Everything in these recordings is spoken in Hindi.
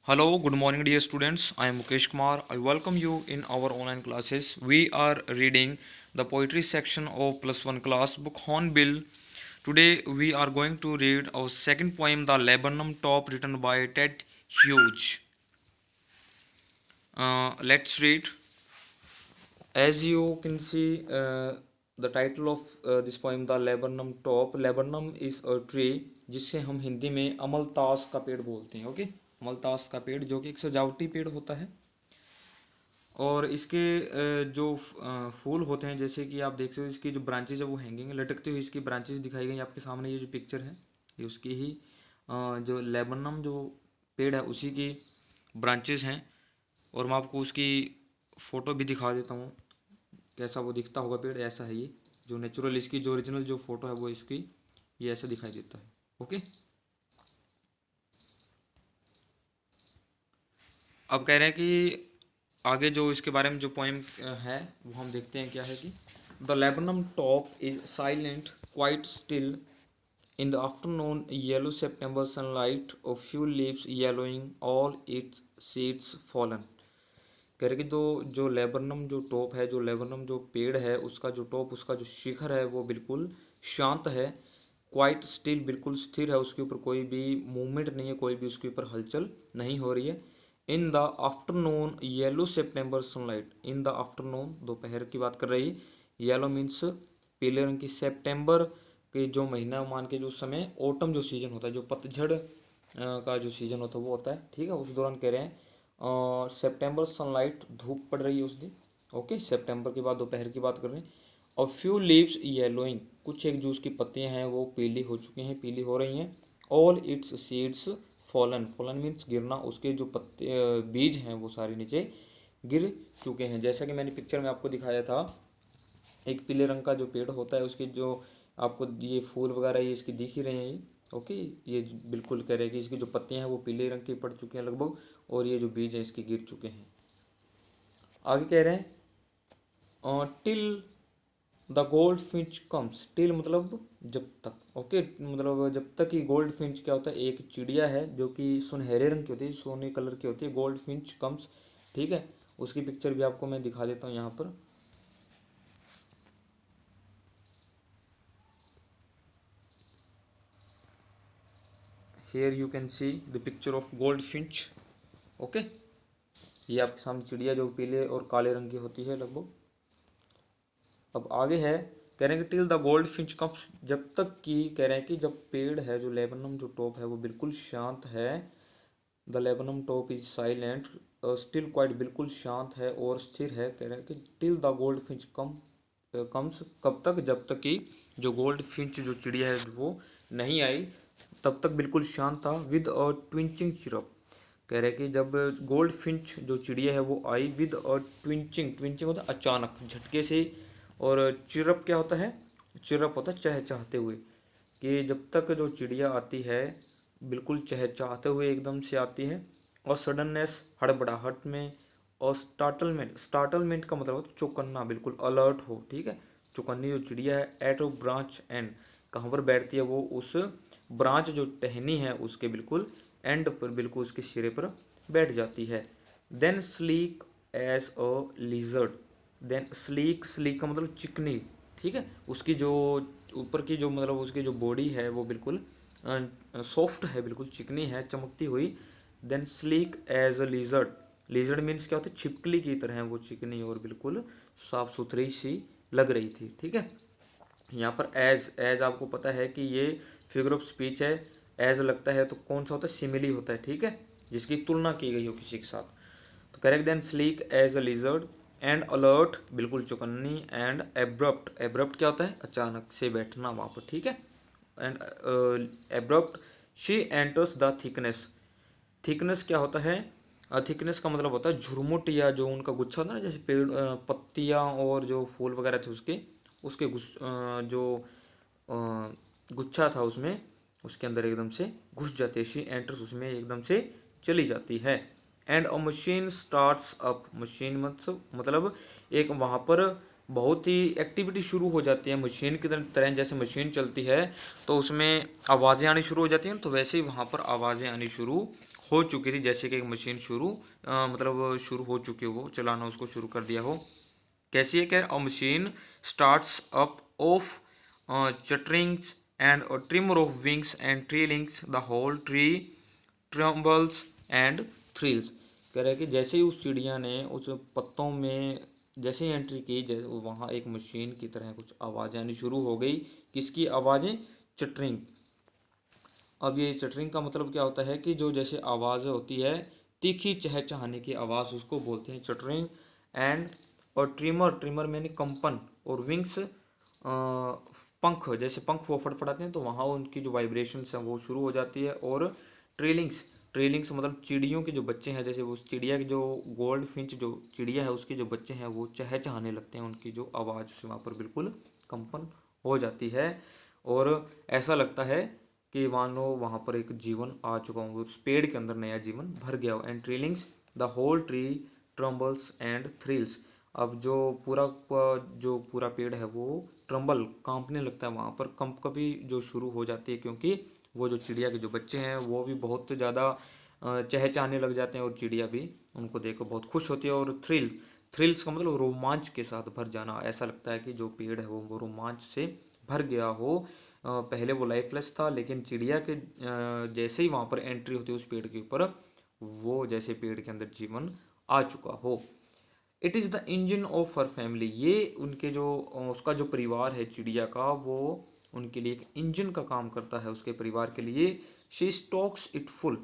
Hello, good morning, dear students. I am Mukesh Kumar. I welcome you in our online classes. We are reading the poetry section of plus one class book Hornbill. Today, we are going to read our second poem, The Laburnum Top, written by Ted Hughes. Let's read. As you can see, the title of this poem, The Laburnum Top. Laburnum is a tree जिसे हम हिंदी में अमलतास का पेड़ बोलते हैं. ओके, अमलतास का पेड़ जो कि एक सजावटी पेड़ होता है. और इसके जो फूल होते हैं, जैसे कि आप देख सकते हो, इसकी जो ब्रांचेज है वो हैंगिंग लटकती हुई इसकी ब्रांचेज दिखाई गई आपके सामने. ये जो पिक्चर है ये उसकी ही जो लेबनम जो पेड़ है उसी की ब्रांचेज हैं. और मैं आपको उसकी फ़ोटो भी दिखा देता हूँ कैसा वो दिखता होगा पेड़. ऐसा है ये जो नेचुरल इसकी जो ओरिजिनल जो फ़ोटो है वो इसकी ये ऐसा दिखाई देता है. ओके, अब कह रहे हैं कि आगे जो इसके बारे में जो पोएम है वो हम देखते हैं क्या है कि the laburnum top is silent quite still in the afternoon yellow September sunlight of few leaves yellowing all it's seeds fallen. कह रहे कि जो लेबनम जो टॉप है, जो लेबनम जो पेड़ है उसका जो टॉप उसका जो शिखर है वो बिल्कुल शांत है. क्वाइट स्टिल बिल्कुल स्थिर है, उसके ऊपर कोई भी मूवमेंट नहीं है, कोई भी उसके ऊपर हलचल नहीं हो रही है. In the afternoon yellow September sunlight, in the afternoon दोपहर की बात कर रही. येलो मीन्स पीले रंग की. सेप्टेम्बर के जो महीना मान के जो समय ऑटम जो सीजन होता है, जो पतझड़ का जो सीजन होता है वो होता है. ठीक है, उस दौरान कह रहे हैं सेप्टेम्बर सनलाइट धूप पड़ रही है उस दिन. ओके, सेप्टेम्बर के बाद दोपहर की बात कर रहे हैं. और फ्यू लीव्स येलोइंग, कुछ एक जूस की पत्तियां हैं वो पीली हो चुकी हैं, पीली हो रही हैं. All it's seeds fallen, fallen means गिरना, उसके जो पत्ते बीज हैं वो सारे नीचे गिर चुके हैं. जैसा कि मैंने पिक्चर में आपको दिखाया था, एक पीले रंग का जो पेड़ होता है उसके जो आपको ये फूल वगैरह ये इसकी दिख ही रहे हैं ये. ओके, ये बिल्कुल कह रहे हैं कि इसकी जो पत्तियां हैं वो पीले रंग की पड़ चुकी हैं लगभग, और ये जो बीज हैं इसके गिर चुके हैं. आगे कह रहे हैं till the gold Finch comes. Till मतलब जब तक. ओके, मतलब जब तक कि गोल्ड फिंच क्या होता है, एक चिड़िया है जो कि सुनहरे रंग की होती है, सोने कलर की होती है. गोल्ड फिंच कम्स, ठीक है. उसकी पिक्चर भी आपको मैं दिखा देता हूँ यहाँ पर. Here you can see the picture of goldfinch. Okay, ये आपके सामने चिड़िया जो पीले और काले रंग की होती है लगभग. अब आगे है, कह रहे हैं कि till the gold Finch comes, जब तक कि कह रहे हैं कि जब पेड़ है जो लेबनम जो टॉप है वो बिल्कुल शांत है. The laburnum top is silent still quite, बिल्कुल शांत है और स्थिर है. कह रहे हैं कि till the gold Finch comes, कब तक, जब तक कि जो गोल्ड फिंच जो चिड़िया है वो नहीं आई तब तक बिल्कुल शांत था. विद अ ट्विंचिंग चिरप, कह रहे हैं कि जब गोल्ड फिंच जो चिड़िया है वो आई विद अ ट्विंचिंग, ट्विंचिंग होता है अचानक झटके से. और चिरप क्या होता है, चिरप होता है चहचहाते हुए. कि जब तक जो चिड़िया आती है बिल्कुल चहचहाते हुए एकदम से आती है. और सडननेस हड़बड़ाहट में. और स्टार्टलमेंट, स्टार्टलमेंट का मतलब होता है चौकन्ना, बिल्कुल अलर्ट हो. ठीक है, चौकन्नी जो चिड़िया है. एट ऑफ ब्रांच एंड, कहाँ पर बैठती है वो, उस ब्रांच जो टहनी है उसके बिल्कुल एंड पर, बिल्कुल उसके सिरे पर बैठ जाती है. Then sleek as a lizard. Then sleek, sleek का मतलब चिकनी. ठीक है, उसकी जो ऊपर की जो मतलब उसकी जो बॉडी है वो बिल्कुल सॉफ्ट है, बिल्कुल चिकनी है, चमकती हुई. Then sleek as a lizard, lizard means क्या होता है, छिपकली की तरह है वो चिकनी और बिल्कुल साफ सुथरी सी लग रही थी. ठीक है, यहाँ पर एज, एज आपको पता है कि ये फिगर ऑफ स्पीच है. एज लगता है तो कौन सा होता है, सिमिली होता है. ठीक है, जिसकी तुलना की गई हो किसी के साथ. तो correct. Then sleek as a lizard and alert, बिल्कुल चौकन्नी. एंड एब्रप्ट, एब्रप्ट क्या होता है, अचानक से बैठना वहाँ पर. ठीक है, and abrupt. She enters the thickness, thickness क्या होता है, थिकनेस का मतलब होता है झुरमुट या जो उनका गुच्छा होता है ना, जैसे पेड़ पत्तियाँ और जो फूल वगैरह थे उसके उसके जो गुच्छा था उसमें, उसके अंदर एकदम से घुस जाती है. शी एंटर्स, उसमें एकदम से चली जाती है. And a machine starts up, machine मतलब एक वहाँ पर बहुत ही एक्टिविटी शुरू हो जाती है मशीन की तरह। जैसे मशीन चलती है तो उसमें आवाज़ें आनी शुरू हो जाती हैं, तो वैसे ही वहाँ पर आवाज़ें आनी शुरू हो चुकी थी, जैसे कि एक मशीन मतलब शुरू हो चुकी हो, चलाना उसको शुरू कर दिया हो। कैसी है? क्या a machine starts up of chatterings and tremor of wings and trillings the whole tree trembles and thrills. कह रहा है कि जैसे ही उस चिड़िया ने उस पत्तों में जैसे ही एंट्री की, जैसे वहाँ एक मशीन की तरह कुछ आवाज़ें आनी शुरू हो गई। किसकी आवाज़ें? चटरिंग। अब ये चटरिंग का मतलब क्या होता है कि जो जैसे आवाज़ होती है, तीखी चहचहाने की आवाज़, उसको बोलते हैं चटरिंग। एंड और ट्रिमर, ट्रिमर मैंने कंपन, और विंग्स पंख, जैसे पंख वो फड़फड़ाते हैं तो वहाँ उनकी जो वाइब्रेशंस हैं वो शुरू हो जाती है। और ट्रेलिंग्स, ट्रेलिंग्स मतलब चिड़ियों के जो बच्चे हैं, जैसे उस चिड़िया की जो गोल्ड फिंच जो चिड़िया है उसके जो बच्चे हैं वो चहचहाने लगते हैं, उनकी जो आवाज़ से वहाँ पर बिल्कुल कंपन हो जाती है। और ऐसा लगता है कि मानो वहाँ पर एक जीवन आ चुका हो, उस पेड़ के अंदर नया जीवन भर गया हो। And trillings the whole tree trembles and thrills. अब जो पूरा पेड़ है वो ट्रम्बल, कांपने लगता है, वहाँ पर कंप कभी जो शुरू हो जाती है, क्योंकि वो जो चिड़िया के जो बच्चे हैं वो भी बहुत ज़्यादा चहचहाने लग जाते हैं, और चिड़िया भी उनको देखकर बहुत खुश होती है। और थ्रिल्स का मतलब रोमांच के साथ भर जाना, ऐसा लगता है कि जो पेड़ है वो रोमांच से भर गया हो। पहले वो लाइफलेस था, लेकिन चिड़िया के जैसे ही वहाँ पर एंट्री होती है उस पेड़ के ऊपर, वो जैसे पेड़ के अंदर जीवन आ चुका हो। It is the engine of her family. ये उनके जो उसका जो परिवार है चिड़िया का, वो उनके लिए एक इंजन का काम करता है उसके परिवार के लिए। She stocks it full.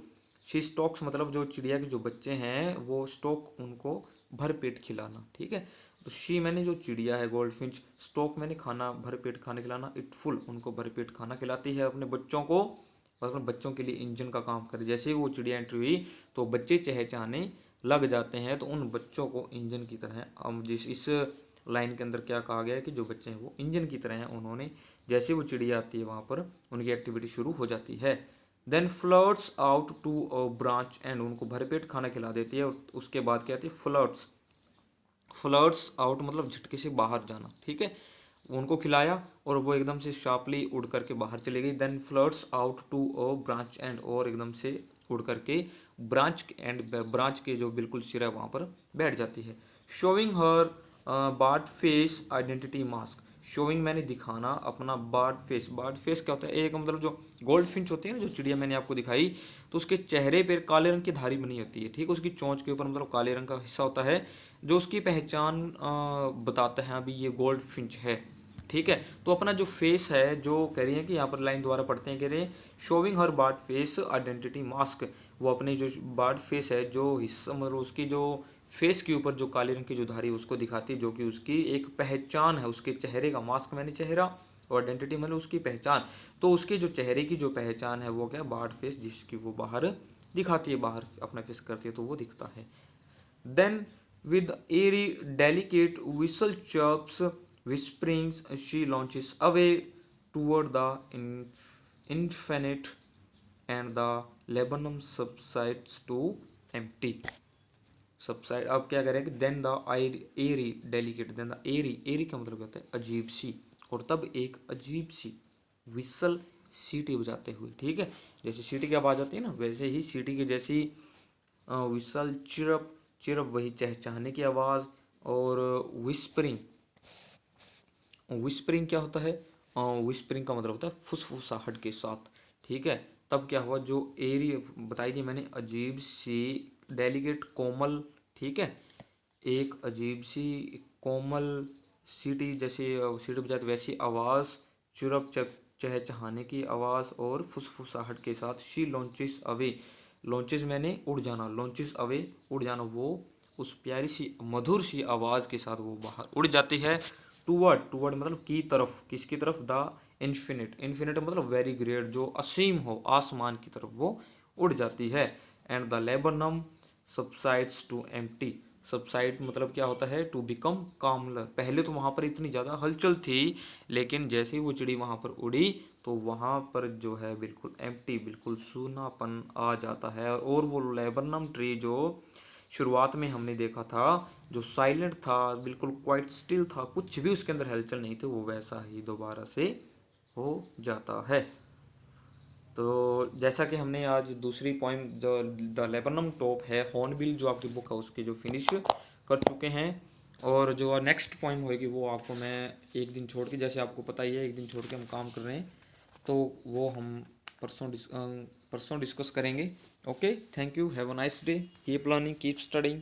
She stocks मतलब जो चिड़िया के जो बच्चे हैं वो स्टॉक, उनको भर पेट खिलाना, ठीक है। तो शी मैंने जो चिड़िया है गोल्ड फिंच, स्टॉक मैंने खाना, भर पेट खाना खिलाना, इट फुल उनको भर पेट खाना खिलाती है अपने बच्चों को, और अपने बच्चों के लिए इंजन का काम करे। जैसे ही वो चिड़िया एंट्री हुई तो बच्चे चहचहाने लग जाते हैं, तो उन बच्चों को इंजन की तरह, हम जिस इस लाइन के अंदर क्या कहा गया है कि जो बच्चे हैं वो इंजन की तरह हैं, उन्होंने जैसे वो चिड़िया आती है वहाँ पर उनकी एक्टिविटी शुरू हो जाती है। Then flirts out to a branch and उनको भरपेट खाना खिला देती है। और उसके बाद क्या आती है? फ्लर्ट्स। फ्लर्ट्स आउट मतलब झटके से बाहर जाना, ठीक है। उनको खिलाया और वो एकदम से शार्पली उड़ करके बाहर चली गई। Then flirts out to a branch and, और एकदम से उड़ करके ब्रांच एंड, ब्रांच के जो बिल्कुल सिरा वहाँ पर बैठ जाती है। Showing her bird face identity mask. Showing मैंने दिखाना अपना बार्ड फेस। बार्ड फेस क्या होता है? एक मतलब जो गोल्ड फिंच होती है ना, जो चिड़िया मैंने आपको दिखाई, तो उसके चेहरे पर काले रंग की धारी बनी होती है, ठीक है। उसकी चोंच के ऊपर मतलब काले रंग का हिस्सा होता है जो उसकी पहचान बताता है, अभी ये गोल्ड फिंच है, ठीक है। तो अपना जो फेस है, जो कह रही है कि यहाँ पर लाइन द्वारा पढ़ते हैं, कह रहे हैं showing her bird face identity mask. वो अपने जो बार्ड फेस है, जो हिस्सा मतलब उसकी जो फेस के ऊपर जो काले रंग की जो धारी है उसको दिखाती है, जो कि उसकी एक पहचान है, उसके चेहरे का। मास्क मैंने चेहरा, और आइडेंटिटी मतलब उसकी पहचान। तो उसके जो चेहरे की जो पहचान है वो क्या? बार्ड फेस, जिसकी वो बाहर दिखाती है, बाहर अपना फेस करती है तो वो दिखता है। Then, with airy, delicate whistle chirps, whisperings, she launches away toward the infinite, and the Lebanon subsides to empty. Subside, अब क्या करें कि then the airy delicate, then the airy, airy का मतलब क्या होता है? अजीब सी। और तब एक अजीब सी विसल, सीटी बजाते हुए, ठीक है। जैसे सीटी की आवाज़ आती है ना, वैसे ही सीटी की जैसी विसल, चिरप, चिरप वही चहचहाने की आवाज़। और विस्परिंग, विस्परिंग क्या होता है? विस्परिंग का मतलब होता है फुसफुसाहट के साथ, ठीक है। तब क्या हुआ? जो एरी बताई थी मैंने, अजीब सी, डेलिकेट कोमल, ठीक है, एक अजीब सी कोमल सीटी, जैसे सीटी बजाते वैसी आवाज़, चुरप चहचहाने की आवाज़ और फुसफुसाहट के साथ। शी लॉन्चेस अवे, लॉन्चेस मैंने उड़ जाना, लॉन्चेस अवे उड़ जाना, वो उस प्यारी सी मधुर सी आवाज़ के साथ वो बाहर उड़ जाती है। टूवर्ड, टूवर्ड मतलब की तरफ, किसकी तरफ? द इन्फिनिट, इन्फिनिट मतलब वेरी ग्रेट, जो असीम हो, आसमान की तरफ वो उड़ जाती है। And the laburnum subsides to empty. Subside मतलब क्या होता है? To become calmer. पहले तो वहाँ पर इतनी ज़्यादा हलचल थी, लेकिन जैसे ही वो चिड़ी वहाँ पर उड़ी तो वहाँ पर जो है बिल्कुल एम्प्टी, बिल्कुल सूनापन आ जाता है। और वो लेबनम ट्री जो शुरुआत में हमने देखा था जो साइलेंट था, बिल्कुल क्वाइट स्टिल था, कुछ भी उसके अंदर हलचल नहीं थी, वो वैसा ही दोबारा से हो जाता है। तो जैसा कि हमने आज दूसरी पोइम जो द लेबनम टॉप है हॉर्नबिल जो आपकी बुक है उसके जो फिनिश कर चुके हैं, और जो नेक्स्ट पोइम होएगी वो आपको मैं एक दिन छोड़ के, जैसे आपको पता ही है एक दिन छोड़ के हम काम कर रहे हैं, तो वो हम परसों डिस्कस करेंगे। Okay, thank you, have a nice day, keep learning, keep studying.